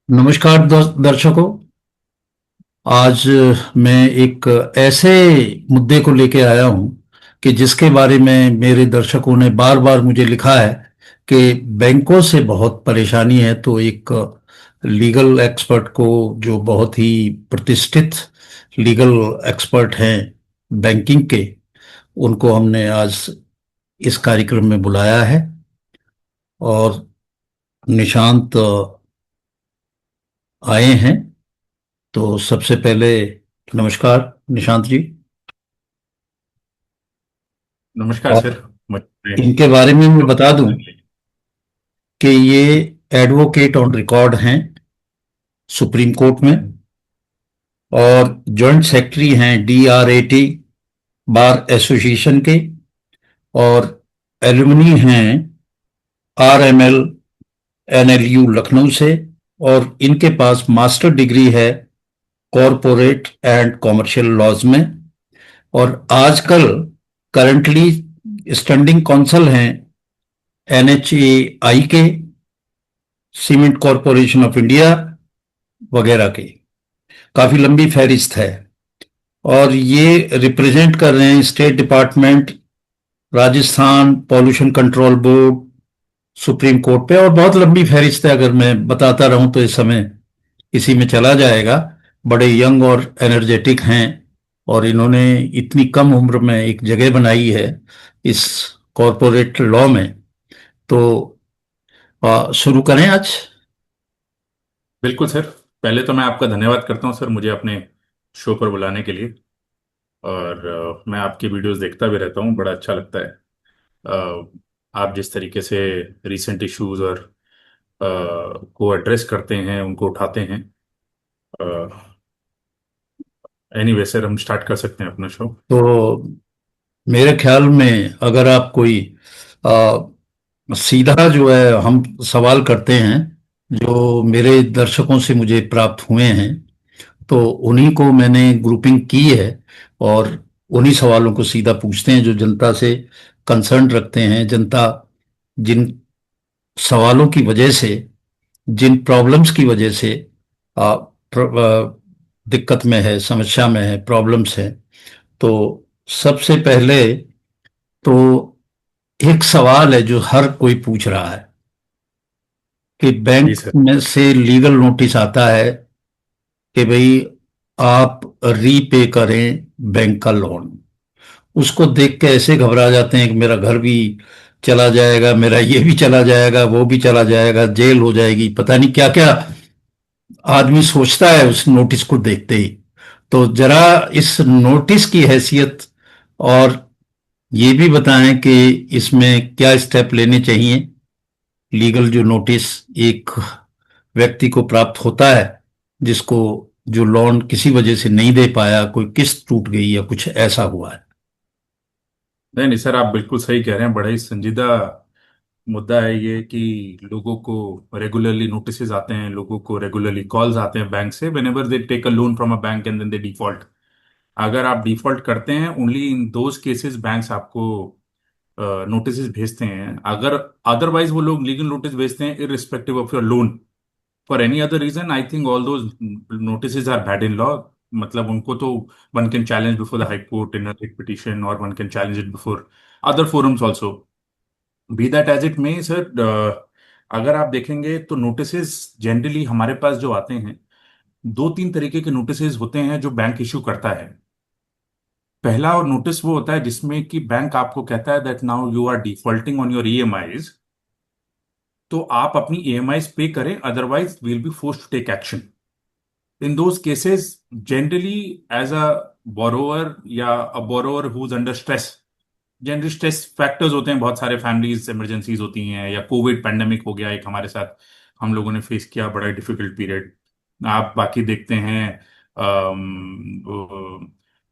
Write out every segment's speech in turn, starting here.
नमस्कार दर्शकों। आज मैं एक ऐसे मुद्दे को लेके आया हूं कि जिसके बारे में मेरे दर्शकों ने बार बार मुझे लिखा है कि बैंकों से बहुत परेशानी है। तो एक लीगल एक्सपर्ट को, जो बहुत ही प्रतिष्ठित लीगल एक्सपर्ट हैं बैंकिंग के, उनको हमने आज इस कार्यक्रम में बुलाया है। और निशांत आए हैं। तो सबसे पहले नमस्कार निशांत जी। नमस्कार और सर। मुझे इनके बारे में मैं शो बता दूं करने के लिए। कि ये एडवोकेट ऑन रिकॉर्ड हैं सुप्रीम कोर्ट में, और जॉइंट सेक्रेटरी हैं DRAT बार एसोसिएशन के, और एलुमनी हैं RML NLU लखनऊ से। और इनके पास मास्टर डिग्री है कॉरपोरेट एंड कॉमर्शियल लॉज में। और आजकल करंटली स्टैंडिंग कौंसल हैं NHAI के, सीमेंट कॉरपोरेशन ऑफ इंडिया वगैरह के। काफी लंबी फहरिस्त है। और ये रिप्रेजेंट कर रहे हैं state department, Rajasthan pollution control board, supreme court पे। और बहुत लंबी फहरिस्त है, अगर मैं बताता रहूं तो इस समय इसी में चला जाएगा। बड़े यंग और एनर्जेटिक हैं, और इन्होंने इतनी कम उम्र में एक जगह बनाई है इस कॉरपोरेट लॉ में। तो शुरू करें आज। बिल्कुल सर। पहले तो मैं आपका धन्यवाद करता हूं सर, मुझे अपने शो पर बुलाने के लिए। और मैं आपकी वीडियोस देखता भी रहता हूं, बड़ा अच्छा लगता है। आप जिस तरीके से रीसेंट इश्यूज और को एड्रेस करते हैं, उनको उठाते हैं। एनीवे सर, हम स्टार्ट कर सकते हैं अपना शो। तो मेरे ख्याल में अगर आप कोई सीधा जो है हम सवाल करते हैं जो मेरे दर्शकों से मुझे प्राप्त हुए हैं, तो उन्हीं को मैंने ग्रुपिंग की है। और उन्हीं सवालों को सीधा पूछते हैं जो जनता से कंसर्न रखते हैं। जनता जिन सवालों की वजह से, जिन प्रॉब्लम्स की वजह से दिक्कत में है, समस्या में है, प्रॉब्लम्स है। तो सबसे पहले तो एक सवाल है जो हर कोई पूछ रहा है कि जी बैंक सर। में से लीगल नोटिस आता है कि भाई आप रीपे करें बैंक का लोन। उसको देख के ऐसे घबरा जाते हैं कि मेरा घर भी चला जाएगा, मेरा ये भी चला जाएगा, वो भी चला जाएगा, जेल हो जाएगी, पता नहीं क्या क्या आदमी सोचता है उस नोटिस को देखते ही। तो जरा इस नोटिस की हैसियत, और ये भी बताएं कि इसमें क्या स्टेप लेने चाहिए। लीगल जो नोटिस एक व्यक्ति को प्राप्त होता है जिसको, जो लोन किसी वजह से नहीं दे पाया, कोई किस्त टूट गई या कुछ ऐसा हुआ है। नहीं नहीं सर, आप बिल्कुल सही कह रहे हैं। बड़ा ही संजीदा मुद्दा है ये कि लोगों को रेगुलरली नोटिसेस आते हैं, लोगों को रेगुलरली कॉल्स आते हैं बैंक से whenever they take a loan from a bank and then they default. अगर आप डिफॉल्ट करते हैं, only in those cases banks आपको नोटिसेस भेजते हैं। अगर अदरवाइज वो लोग लीगल नोटिस भेजते हैं irrespective of your loan for any other reason, I think all those notices are bad in law. मतलब उनको तो one can challenge before the high court in a writ petition, और one can challenge it before other forums also. Be that as it may sir, अगर आप देखेंगे तो notices generally हमारे पास जो आते हैं, दो तीन तरीके के नोटिसेस होते हैं जो बैंक इशू करता है। पहला और नोटिस वो होता है जिसमें कि बैंक आपको कहता है that now you are defaulting on your EMIs, तो आप अपनी ईएमआईज पे करें, otherwise will be forced to take action. In those cases generally as a borrower या a borrower who is under stress, generally stress factors होते हैं, बहुत सारे फैमिलीज इमरजेंसीज होती हैं, या कोविड पैंडेमिक हो गया एक हमारे साथ, हम लोगों ने फेस किया बड़ा डिफिकल्ट पीरियड। आप बाकी देखते हैं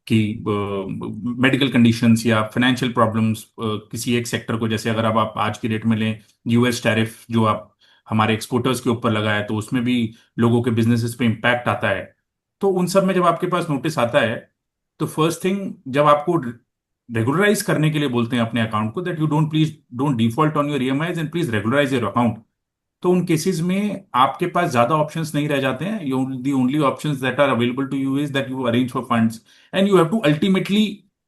कि मेडिकल कंडीशंस या फाइनेंशियल प्रॉब्लम्स किसी एक सेक्टर को, जैसे अगर अब आप आज की डेट में लें, यूएस टैरिफ जो आप हमारे एक्सपोर्टर्स के ऊपर लगा है, तो उसमें भी लोगों के बिजनेसेस पे इम्पैक्ट आता है। तो उन सब में जब आपके पास नोटिस आता है, तो फर्स्ट थिंग जब आपको रेगुलराइज करने के लिए बोलते हैं अपने अकाउंट को, that you don't please don't default on your EMIs and please regularise your account. तो उन केसेस में आपके पास ज्यादा ऑप्शंस नहीं रह जाते हैं। You the only options that are available to you is that you arrange for funds and you have to ultimately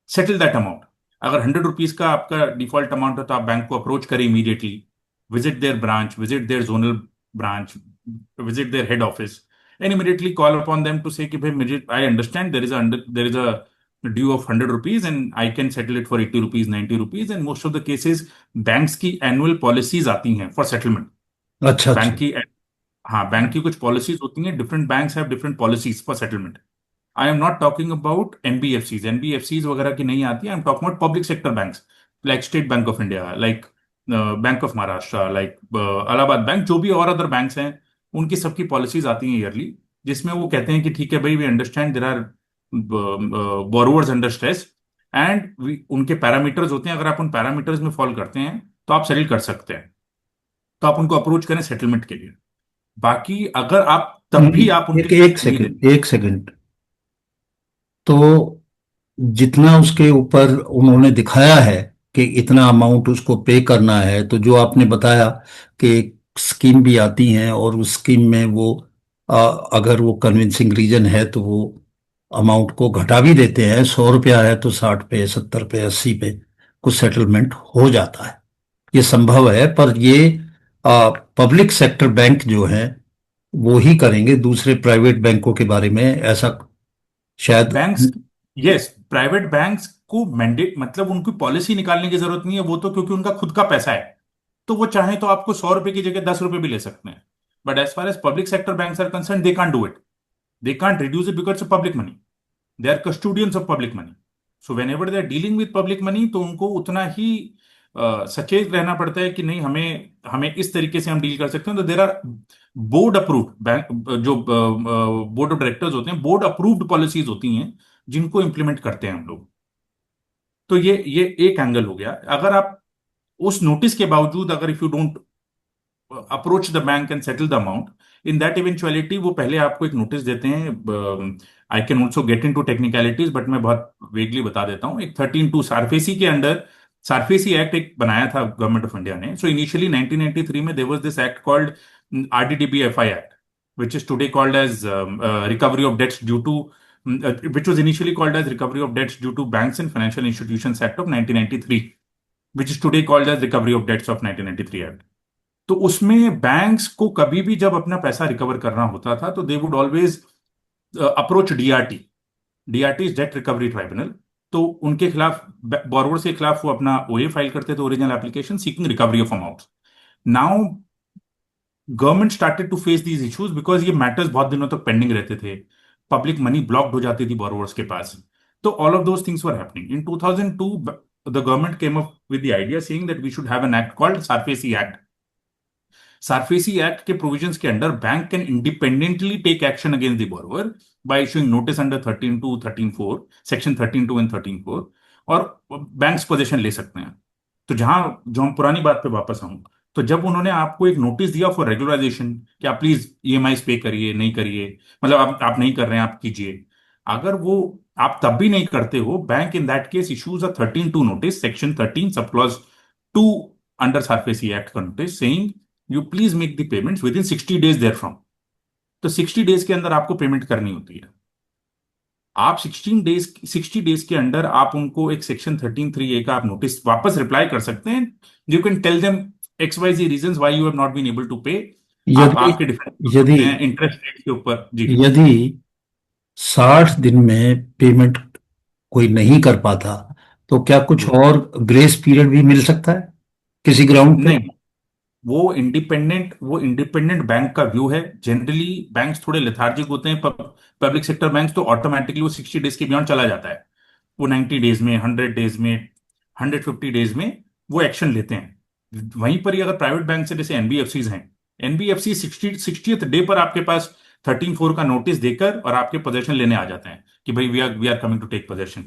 settle that amount. अगर 100 रुपीज का आपका डिफॉल्ट अमाउंट है तो आप बैंक को अप्रोच करें immediately, visit their branch, visit their zonal branch, visit their head office, and immediately call upon them to say कि भाई मुझे I understand there is a due of 100 rupees and I can settle it for 80 rupees, 90 rupees. And most of the cases banks की annual policies आती हैं for settlement. अच्छा अच्छा। Bank की, हाँ, बैंक की कुछ पॉलिसीज होती हैं, different banks have different policies for settlement. I am not talking about NBFCs, NBFCs वगैरह की नहीं आती। I am talking about public sector banks like state bank of India, like bank of Maharashtra, like Allahabad bank, जो भी और other banks हैं, उनकी सबकी पॉलिसीज आती हैं ईयरली, जिसमें वो कहते हैं कि ठीक है भाई, we understand there are borrowers under stress and उनके पैरामीटर्स होते हैं, अगर आप उन पैरामीटर्स में फॉलो करते हैं तो आप सेटल कर सकते हैं। तो आप उनको अप्रोच करें सेटलमेंट के लिए। बाकी अगर आप तब नहीं, भी आप उनके एक एक पैसे नहीं दे। सेकंड, एक सेकंड। तो जितना उसके ऊपर उन्होंने दिखाया है कि इतना अमाउंट उसको पे करना है, तो जो आपने बताया कि एक स्कीम भी आती हैं और उस स्कीम में वो अगर वो कन्विंसिंग रीजन है तो वो अमाउंट को घटा भी देते हैं। 100 रुपया है तो 60 पे, 70 पे, 80 पे कुछ सेटलमेंट हो जाता है। ये संभव है, पर ये पब्लिक सेक्टर बैंक जो हैं वो ही करेंगे। दूसरे प्राइवेट बैंकों के बारे में ऐसा शायद। बैंक्स, यस, प्राइवेट बैंक्स को मैंडेट, मतलब उनको पॉलिसी निकालने की जरूरत नहीं है, वो तो क्योंकि उनका खुद का पैसा है, तो वो चाहे तो आपको 100 रुपए की जगह 10 रुपए भी ले सकते हैं। But as far as public sector banks are concern, they can't do it, they can't reduce it because of public money, they are custodians of public money. So whenever they are dealing with public money, तो उनको उतना ही सचेत रहना पड़ता है कि नहीं, हमें हमें इस तरीके से हम डील कर सकते हैं। तो देर आर बोर्ड अप्रूव्ड बैंक, जो बोर्ड ऑफ डायरेक्टर्स होते हैं, बोर्ड अप्रूव्ड पॉलिसीज होती हैं जिनको इंप्लीमेंट करते हैं हम लोग। तो ये एक एंगल हो गया। अगर आप उस नोटिस के बावजूद, अगर if you don't approach the bank and settle the amount, in that eventuality वो पहले आपको एक नोटिस देते हैं। I can also get into technicalities, but मैं बहुत वेगली बता देता हूँ। एक 13(2) सारफेसी के अंडर, सारफेसी एक्ट एक बनाया था गवर्नमेंट ऑफ इंडिया ने। सो इनिशियली 1993 में there was this act called RDDBFI act, which is today called as recovery of debts due to which was initially called as recovery of debts due to banks and financial institutions act of 1993, which is today called as recovery of debts of 1993 act। तो उसमें banks को कभी भी जब अपना पैसा recover करना होता था तो they would always approach DRT, DRT is date recovery tribunal. तो उनके खिलाफ, बोरोवर्स के खिलाफ, वो अपना ओए फाइल करते थे, original application seeking recovery of amount. Now government started to face these issues because ये मैटर्स बहुत दिनों तक पेंडिंग रहते थे, पब्लिक मनी ब्लॉक्ड हो जाती थी बोरोवर्स के पास। तो all of those things were happening in 2002। The government came up with the idea saying that we should have an act called SARFAESI act. SARFAESI act के provisions के under bank can independently take action against the borrower by issuing notice under 13(2), 13(4), section 13(2) and 13(4), और banks position ले सकते हैं। तो जहां, जो हम पुरानी बात पे वापस आऊं, तो जब उन्होंने आपको एक नोटिस दिया फॉर रेगुलराइजेशन कि आप प्लीज ईएमआई पे करिए, नहीं करिए, मतलब आप नहीं कर रहे हैं, आप कीजिए। अगर वो आप तब भी नहीं करते हो, bank in that case issues a 13(2) notice, section 13 sub clause 2 under SARFAESI act का notice, saying you please make the payments within 60 days therefrom. तो 60 days के अंदर आपको पेमेंट करनी होती है। आप 60 डेज के अंडर आप उनको एक सेक्शन 13(3)(a) का आप नोटिस वापस रिप्लाई कर सकते हैं। You can tell them XYZ reasons why you have not been able to pay. आप यदि आपके डिफेंस कर यदि सकते हैं इंटरेस्ट रेट के ऊपर जी। यदि 60 दिन में पेमेंट कोई नहीं कर पाता, तो क्या कुछ गुड। और ग्रेस पीरियड भी मिल सकता है किसी ग्राउंड पे? नहीं, वो इंडिपेंडेंट बैंक का व्यू है। जनरली बैंक्स थोड़े लेथार्जिक होते हैं, पब्लिक सेक्टर बैंक्स तो ऑटोमेटिकली वो 60 डेज के बियॉन्ड चला जाता है। वो 90 डेज में, 100 डेज में, 150 डेज में वो एक्शन लेते हैं। वहीं पर ही अगर प्राइवेट बैंक से, जैसे एनबीएफसीज हैं, एनबीएफसी 60th डे पर आपके पास 13(4) का नोटिस देकर और आपके पोजेशन लेने आ जाते हैं कि भाई we are coming to take possession.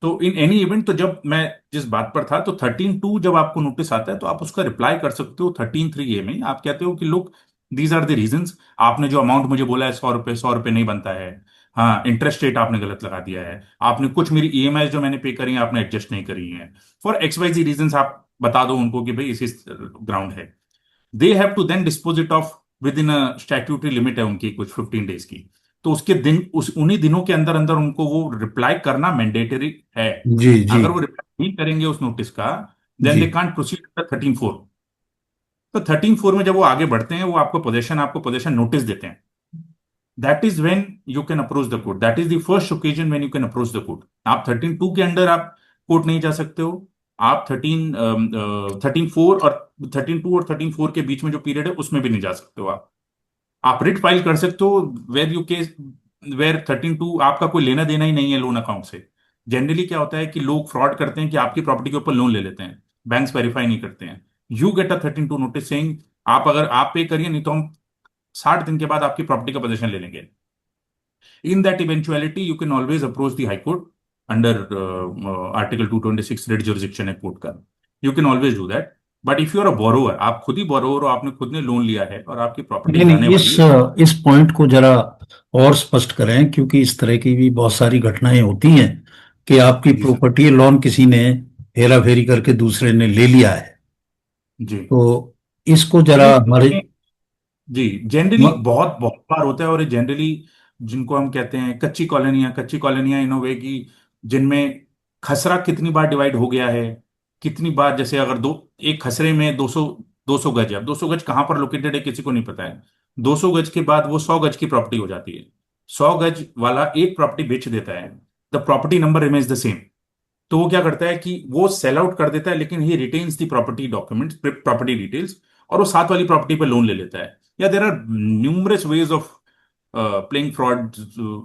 तो इन एनी इवेंट, तो जब मैं जिस बात पर था, तो 13(2) जब आपको नोटिस आता है तो आप उसका रिप्लाई कर सकते हो 13(3)(a) में। आप कहते हो कि look, these are the reasons, आपने जो अमाउंट मुझे बोला है 100 रुपए, 100 रुपए नहीं बनता है। हाँ, इंटरेस्ट रेट आपने गलत लगा दिया है, आपने कुछ मेरी ईएमआई जो मैंने पे करी है आपने एडजस्ट नहीं करी है, फॉर XYZ रीजंस आप बता दो उनको कि भाई इसी ग्राउंड है। They have to then dispose it off within a statutory limit है उनकी कुछ 15 days की। तो उसके दिन उस उन्हीं दिनों के अंदर अंदर उनको वो रिप्लाई करना मैंडेटरी है। जी जी अगर वो रिप्लाई नहीं करेंगे उस नोटिस का, देन जी दे कांट प्रोसीड 13(4). तो 13(4) में जब वो आगे बढ़ते हैं, वो आपको पोजेशन नोटिस देते हैं। That is when you can approach the court, that is the first occasion when you can approach the court. आप 13(2) के अंडर आप कोर्ट नहीं जा सकते हो। आप 13(4) और 13(2) और 13(4) के बीच में जो पीरियड है उसमें भी नहीं जा सकते हो आप रिट फाइल कर सकते हो वेर यू केस वेर 13(2) आपका कोई लेना देना ही नहीं है लोन अकाउंट से। जनरली क्या होता है कि लोग फ्रॉड करते हैं कि आपकी प्रॉपर्टी के ऊपर लोन ले लेते हैं, बैंक्स वेरीफाई नहीं करते हैं। You get a 13(2) notice saying आप अगर आप पे करिए, नहीं तो हम 60 दिन के बाद आपकी प्रॉपर्टी का पोजीशन ले लेंगे। In that eventuality you can always approach the high court under article 226 writ jurisdiction है कोर्ट का। You can always do that. But if you are a borrower, आप खुद ही बोरोवर हो, आपने खुद ने लोन लिया है और आपकी प्रॉपर्टी नहीं जाने नहीं, वाली है। इस पॉइंट को जरा और स्पष्ट करें, क्योंकि इस तरह की भी बहुत सारी घटनाएं होती हैं कि आपकी जी सर। प्रॉपर्टी लोन किसी ने हेरा फेरी करके दूसरे ने ले लिया है। जी तो इसको जरा नहीं, हमारे जी जनरली म- बहुत बहुत बार होता है। और जनरली जिनको हम कहते हैं कच्ची कॉलोनियां इन वे की, जिनमें खसरा कितनी बार डिवाइड हो गया है, कितनी बार, जैसे अगर दो एक खसरे में 200 गज है। अब 200 गज कहाँ पर लोकेटेड है किसी को नहीं पता है। 200 गज के बाद वो 100 गज की प्रॉपर्टी हो जाती है। 100 गज वाला एक प्रॉपर्टी बेच देता है, the property number remains the same. तो वो क्या करता है कि वो सेल आउट कर देता है, लेकिन he retains the property documents, property details, और वो साथ वाली प्रॉपर्टी पे लोन ले लेता है। या there are numerous ways of playing fraud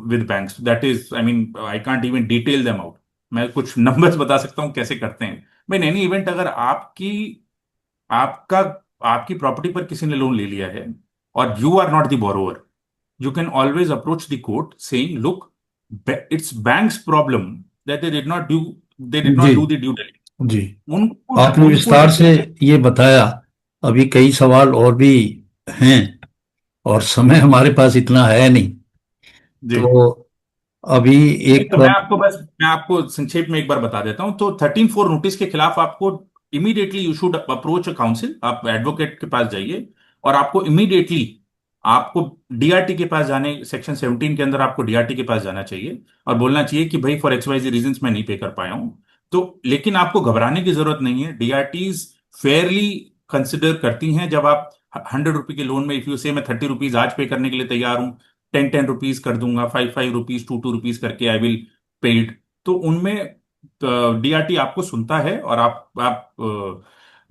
with banks, that is I mean I can't even detail them out. मैं कुछ नंबर्स बता सकता हूँ कैसे करते हैं। भाई इन एनी इवेंट, अगर आपका आपकी प्रॉपर्टी पर किसी ने लोन ले लिया है और you are not the borrower, you can always approach the court saying, look, it's bank's problem that they did जी not do the due diligence। जी, उनको आपने उनको विस्तार से डिटेल। ये बताया। अभी कई सवाल और भी हैं और समय हमारे पास इतना है नहीं। जी तो अभी नहीं, एक तो मैं आपको संक्षेप में एक बार बता देता हूं। तो 13(4) नोटिस के खिलाफ आपको immediately you should approach a council, आप एडवोकेट के पास जाइए। और आपको इमीडिएटली आपको डीआरटी के पास जाने, सेक्शन 17 के अंदर आपको डीआरटी के पास जाना चाहिए और बोलना चाहिए कि भाई फॉर XYZ रीजंस मैं नहीं पे कर पाया हूं। तो लेकिन आपको घबराने की जरूरत नहीं है। डीआरटीज फेयरली कंसिडर करती हैं। जब आप 100 रुपए के लोन में इफ यू से मैं 30 रुपीज आज पे करने के लिए तैयार हूं, 10 10 रुपीज कर दूंगा, 5 5 रुपीज, 2 2 रुपीज करके आई विल पे इट। तो उनमें डीआरटी आपको सुनता है और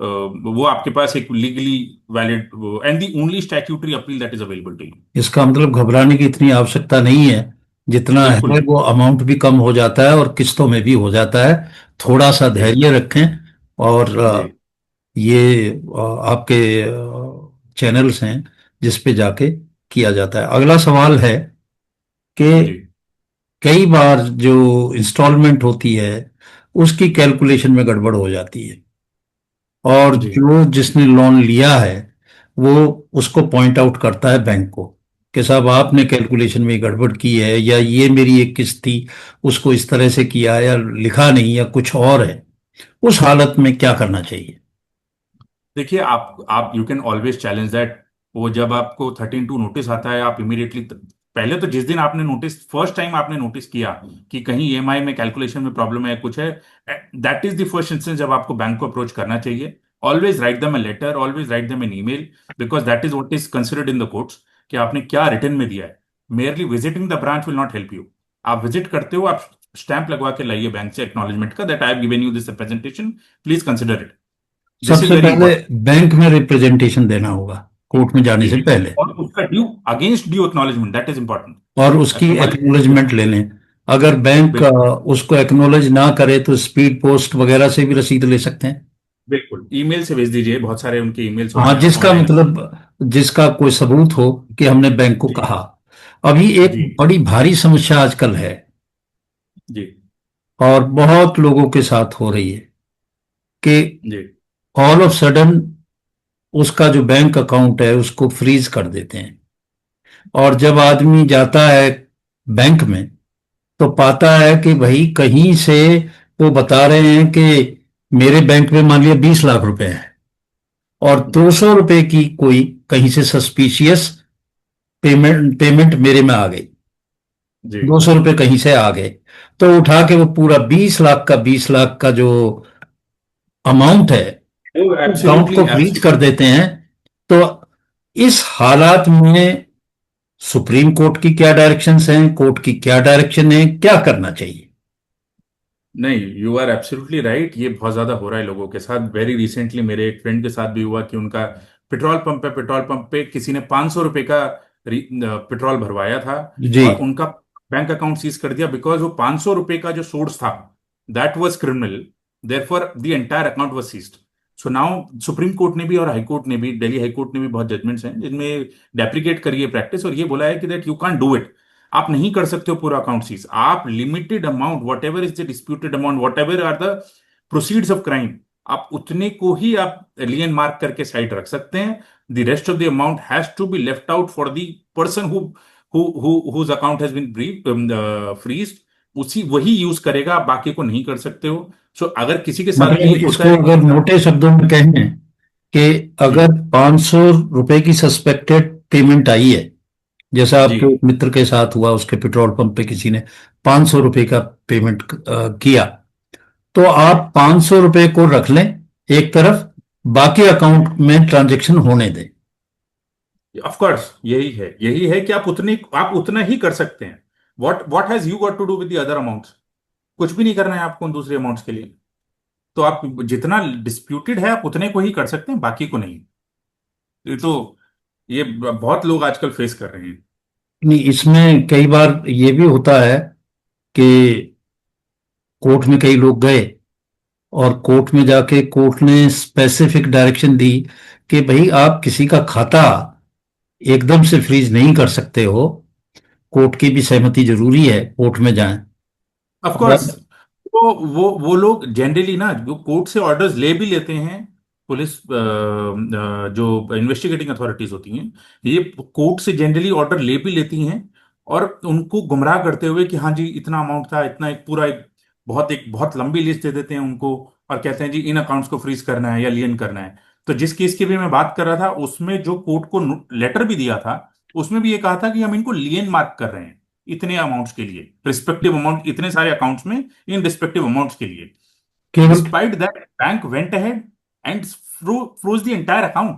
वो आपके पास एक legally valid and the only statutory appeal that is available to you. इसका मतलब घबराने की इतनी आवश्यकता नहीं है। जितना बिल्कुल है नहीं। वो अमाउंट भी कम हो जाता है और किस्तों में भी हो जाता है। थोड़ा सा जी धैर्य रखें। और जी ये आपके चैनल्स हैं जिस पे जाके किया जाता है। अगला सवाल है कि जी कई बार जो इंस्टॉलमेंट होती है उसकी कैलकुलेशन में गड़बड़ हो जाती है, और जी जो जिसने लोन लिया है वो उसको पॉइंट आउट करता है बैंक को कि साहब आपने कैलकुलेशन में गड़बड़ की है, या ये मेरी एक किस्त थी उसको इस तरह से किया, या लिखा नहीं, या कुछ और है। उस हालत में क्या करना चाहिए? देखिए, आप you can always challenge that. वो जब आपको 13(2) नोटिस आता है, आप इमीडिएटली, पहले तो जिस दिन आपने नोटिस फर्स्ट टाइम आपने नोटिस किया कि कहीं ईएमआई में कैलकुलेशन में प्रॉब्लम है, कुछ है, that is the first instance जब आपको बैंक को अप्रोच करना चाहिए। Always write them a letter, always write them an email, because that is what is considered in the courts कि आपने क्या रिटर्न में दिया है। Merely visiting the branch will not help you. आप विजिट करते हो, आप स्टैंप लगवा के लाइए बैंक से एक्नॉलेजमेंट का, that I have given you this representation, please consider it. This is सबसे वेरी पहले इंपॉर्टेंट। बैंक में रिप्रेजेंटेशन देना होगा कोर्ट में जाने जी से पहले, और उसका due, against due acknowledgement, that is important. और उसकी तुम्हारी, एक्नॉलेजमेंट ले लें। अगर बैंक बिल्कुल उसको एक्नॉलेज ना करे तो स्पीड पोस्ट वगैरह से भी रसीद ले सकते हैं। बिल्कुल ईमेल से भेज दीजिए, बहुत सारे उनके ईमेल्स होते हाँ, हैं जिसका ऑनलाइन। मतलब जिसका कोई सबूत हो कि हमने बैंक को जी कहा। अभी एक जी बड़ी भारी समस्या आजकल है जी और बहुत लोगों के साथ हो रही है कि जी ऑल ऑफ सडन उसका जो बैंक अकाउंट है उसको फ्रीज कर देते हैं। और जब आदमी जाता है बैंक में तो पाता है कि भाई कहीं से वो बता रहे हैं कि मेरे बैंक में मान लिया 20 लाख रुपए हैं, और जी 200 रुपए की कोई कहीं से सस्पिशियस पेमेंट पेमेंट मेरे में आ गई, जी। 200 रुपये कहीं से आ गए, तो उठा के वो पूरा 20 लाख का, 20 लाख का जो अमाउंट है वो अकाउंट एब्सोल्युटली को फ्रीज कर एब्सोल्युटली। देते हैं। तो इस हालात में सुप्रीम कोर्ट की क्या डायरेक्शंस हैं, कोर्ट की क्या डायरेक्शन है, क्या करना चाहिए? नहीं, यू आर एब्सोल्युटली राइट, ये बहुत ज्यादा हो रहा है लोगों के साथ। वेरी रिसेंटली मेरे एक फ्रेंड के साथ भी हुआ कि उनका पेट्रोल पंप है, पेट्रोल पंप पे किसी ने 500 रुपए का पेट्रोल भरवाया था, जी। और उनका बैंक अकाउंट सीज कर दिया, बिकॉज वो 500 रुपए का जो सोर्स था that was criminal, therefore the entire account was seized. So now supreme court ने भी और हाई कोर्ट ने भी, दिल्ली हाई कोर्ट ने भी बहुत जजमेंट्स हैं जिनमें डेप्रिकेट करी है प्रैक्टिस, और ये बोला है कि that you can't do it. आप नहीं कर सकते हो पूरा अकाउंट सीज। आप limited amount, whatever is the disputed amount, whatever are the proceeds of crime, आप उतने को ही आप एलियन मार्क करके साइड रख सकते हैं। The rest of the amount has to be left out for the person whose account has been freezed. उसी वही यूज करेगा, आप बाकी को नहीं कर सकते हो। सो अगर किसी के साथ भी मतलब होता इसको है अगर कि मोटे शब्दों में कहें कि जी अगर 500 रुपए की सस्पेक्टेड पेमेंट आई है, जैसा जी। आपके एक मित्र के साथ हुआ, उसके पेट्रोल पंप पे किसी ने 500 रुपए का पेमेंट किया, तो आप 500 रुपए को रख लें एक तरफ, बाकी अकाउंट में ट्रांजैक्शन होने दें। ऑफ कोर्स यही है कि आप उतना ही कर सकते हैं। What has you got to do with the other amounts? कुछ भी नहीं करना है आपको उन दूसरे अमाउंट्स के लिए। तो आप जितना डिस्प्यूटेड है आप उतने को ही कर सकते हैं, बाकी को नहीं। ये बहुत लोग आजकल फेस कर रहे हैं। नहीं, इसमें कई बार ये भी होता है कि कोर्ट में कई लोग गए और कोर्ट में जाके कोर्ट ने स्पेसिफिक डायरेक्शन दी कि भाई आप किसी का खाता एकदम से फ्रीज नहीं कर सकते हो, कोर्ट की भी सहमति जरूरी है, कोर्ट में जाएं। ऑफ और कोर्स। तो वो लोग जनरली ना जो कोर्ट से ऑर्डर्स ले भी लेते हैं, पुलिस जो इन्वेस्टिगेटिंग अथॉरिटीज होती हैं, ये कोर्ट से जनरली ऑर्डर ले भी लेती हैं, और उनको गुमराह करते हुए कि हाँ जी इतना अमाउंट था, इतना एक बहुत लंबी लिस्ट दे देते हैं उनको, और कहते हैं जी इन अकाउंट्स को फ्रीज करना है या लियन करना है। तो जिस केस की भी मैं बात कर रहा था, उसमें जो कोर्ट को लेटर भी दिया था, उसमें भी ये कहा था कि हम इनको लियन मार्क कर रहे हैं इतने अमाउंट्स के लिए, रिस्पेक्टिव अमाउंट, इतने सारे अकाउंट्स में इन रिस्पेक्टिव अमाउंट्स के लिए। केवल despite that bank went ahead and froze the entire account.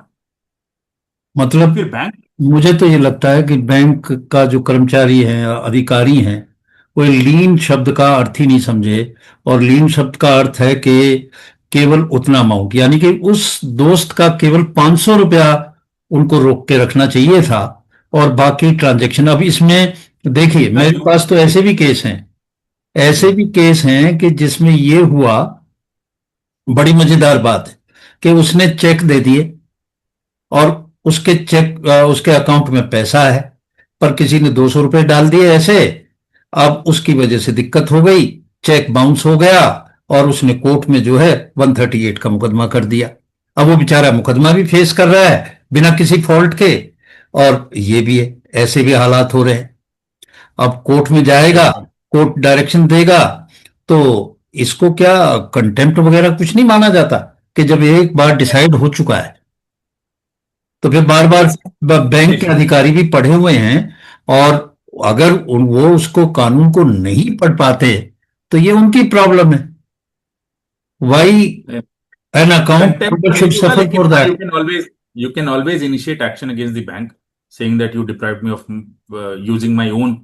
मतलब फिर बैंक। मुझे तो ये लगता है कि बैंक का जो कर्मचारी है, अधिकारी हैं, वो लीन शब्द का अर्थ ही नहीं समझे। और लीन शब्द का अर्थ है कि केवल उतना अमाउंट, यानी कि उस दोस्त का केवल 500 रुपया उनको रोक के रखना चाहिए था, और बाकी ट्रांजैक्शन। अब इसमें देखिए, सर मेरे यू। पास तो ऐसे भी केस हैं, ऐसे जी भी केस हैं कि जिसमें ये हुआ, बड़ी मजेदार बात है कि उसने चेक दे दिए और उसके अकाउंट में पैसा है, पर किसी ने 200 रुपये डाल दिए ऐसे। अब उसकी वजह से दिक्कत हो गई, चेक बाउंस हो गया, और उसने कोर्ट में जो है 138 का मुकदमा कर दिया। अब वो बेचारा मुकदमा भी फेस कर रहा है बिना किसी फॉल्ट के, और ये भी है, ऐसे भी हालात हो रहे हैं। अब कोर्ट में जाएगा, बिल्कुल। कोर्ट डायरेक्शन देगा, तो इसको क्या कंटेम्प्ट वगैरह कुछ नहीं माना जाता? कि जब एक बार डिसाइड हो चुका है, तो फिर बार बार बैंक नहीं के सर। अधिकारी भी पढ़े हुए हैं, और अगर वो उसको कानून को नहीं पढ़ पाते, तो ये उनकी प्रॉब्लम है। वाई एन अकाउंट कंटेम्प्ट तो होल्डर नहीं शुड होगा, सफर लेकिन फॉर हाँ, that. You can always initiate action against the bank, saying that you deprived me of using my own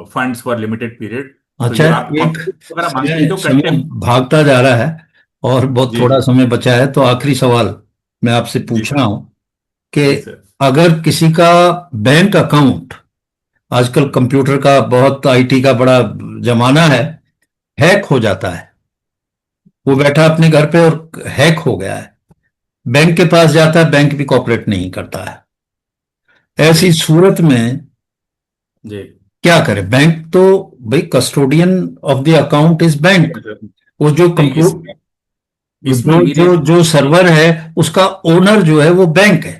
funds for limited period. तो अच्छा, ये आप एक कॉम्पिटिशन वगैरह मांगते हैं समय तो समय कंटेम्प्ट। भागता जा रहा है और बहुत जी थोड़ा जी समय बचा है, तो आखिरी सवाल मैं आपसे जी पूछ रहा हूं कि जी सर। अगर किसी का बैंक अकाउंट, आजकल कंप्यूटर का बहुत, आईटी का बड़ा जमाना है, हैक हो जाता है, वो जी बैठा अपने घर पे और हैक हो गया है, बैंक के पास जाता है, बैंक भी कॉपरेट नहीं करता है, जी ऐसी सूरत में जी। क्या करे बैंक? तो भाई custodian of the account is bank. वो जो नहीं कंप्यूटर, इसमें जो मेरे। जो जो सर्वर है, उसका ओनर जो है वो बैंक है।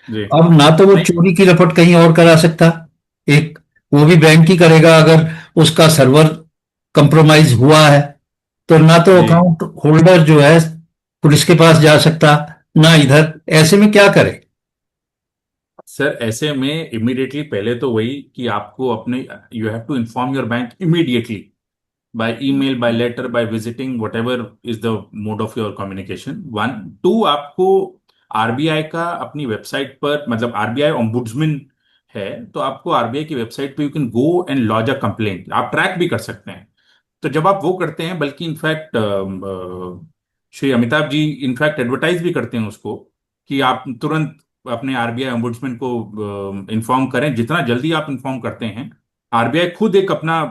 जी। अब ना तो वो नहीं चोरी की रपट कहीं और करा सकता, एक, वो भी बैंक ही करेगा अगर उसका सर्वर कंप्रोमाइज हुआ है, तो ना तो जी अकाउंट होल्डर जो है पुलिस के पास जा सकता, ना इधर। ऐसे में क्या करे? सर ऐसे में इमीडिएटली पहले तो वही कि आपको अपने, you have to inform your bank immediately, by email, by letter, by visiting, whatever is the mode of your communication. One, two, आपको आरबीआई का अपनी वेबसाइट पर, मतलब आरबीआई ओम्बुड्समैन है, तो आपको आरबीआई की वेबसाइट पे you can go and lodge a complaint, आप ट्रैक भी कर सकते हैं। तो जब आप वो करते हैं, बल्कि in fact Shri Amitabh ji in fact advertise भी करते हैं उसको, कि आप तुरंत अपने आरबीआई ओम्बुड्समैन को इन्फॉर्म करें। जितना जल्दी आप इन्फॉर्म करते हैं, आरबीआई खुद एक अपना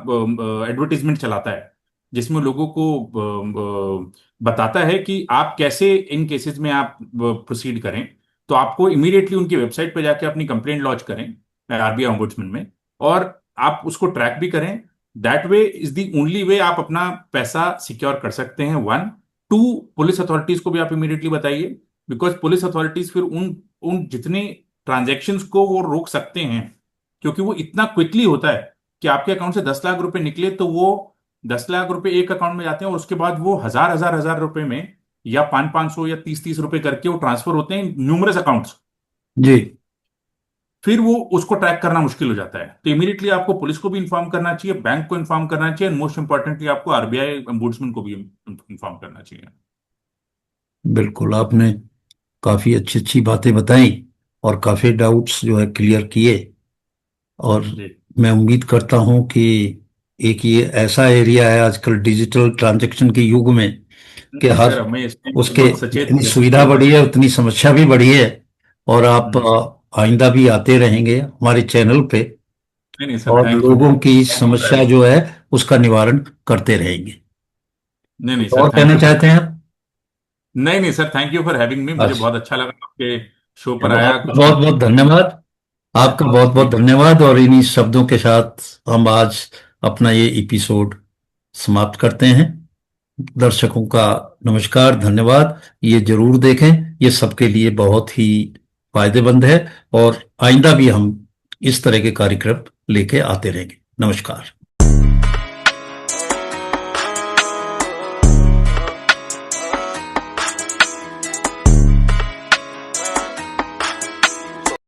एडवर्टीजमेंट चलाता है जिसमें लोगों को बताता है कि आप कैसे इन केसेस में आप प्रोसीड करें। तो आपको इमीडिएटली उनकी वेबसाइट पर जाके अपनी कंप्लेंट लॉन्च करें आरबीआई ओम्बुड्समैन में, और आप उसको ट्रैक भी करें। That way is the only way आप अपना पैसा सिक्योर कर सकते हैं। वन, टू, पुलिस अथॉरिटीज को भी आप इमीडिएटली बताइए, बिकॉज पुलिस अथॉरिटीज फिर उन उन जितने ट्रांजैक्शंस को वो रोक सकते हैं, क्योंकि वो इतना क्विकली होता है कि आपके अकाउंट से 10 लाख रुपए निकले तो वो 10 लाख रुपए एक अकाउंट में जाते हैं, और उसके बाद वो हजार हजार हजार रुपए में, या 500 500 या 30 30 रुपए करके वो ट्रांसफर होते हैं न्यूमरस अकाउंट्स। जी। फिर वो उसको ट्रैक करना मुश्किल हो जाता है। तो इमीडिएटली आपको पुलिस को भी इन्फॉर्म करना चाहिए, बैंक को इन्फॉर्म करना चाहिए, एंड मोस्ट इंपॉर्टेंटली आपको आरबीआई ombudsman को भी इन्फॉर्म करना चाहिए। बिल्कुल, आपने काफी अच्छी अच्छी बातें बताई और काफी डाउट्स जो है क्लियर किए। और जी। मैं उम्मीद करता हूं कि एक ये ऐसा एरिया है आजकल डिजिटल ट्रांजैक्शन के युग में कि नहीं हर सर, हमें इसमें उसके बहुत सचेत जितनी रहना सुविधा चाहिए। बढ़ी है उतनी समस्या भी बढ़ी है। और आप जी सर। आइंदा भी आते रहेंगे हमारे चैनल पे, नहीं नहीं सर, और थैंक यू, लोगों की थैंक यू फॉर समस्या हैविंग। जो है उसका निवारण करते रहेंगे। नहीं नहीं कुछ सर, और थैंक कहना यू फॉर। चाहते हैं आप? नहीं नहीं sir, thank you for having me, मुझे अच्छा, बहुत अच्छा लगा आपके शो पर चलो, आया, आपका कुछ बहुत नया बहुत सीखने को धन्यवाद। आपका बहुत बहुत ठीक है। धन्यवाद, और इन्हीं शब्दों के साथ हम आज अपना ये एपिसोड समाप्त करते हैं। दर्शकों का नमस्कार, धन्यवाद। ये जरूर देखें, ये सबके लिए बहुत ही फायदेमंद है। और आइंदा भी हम इस तरह के कार्यक्रम लेके आते रहेंगे। नमस्कार।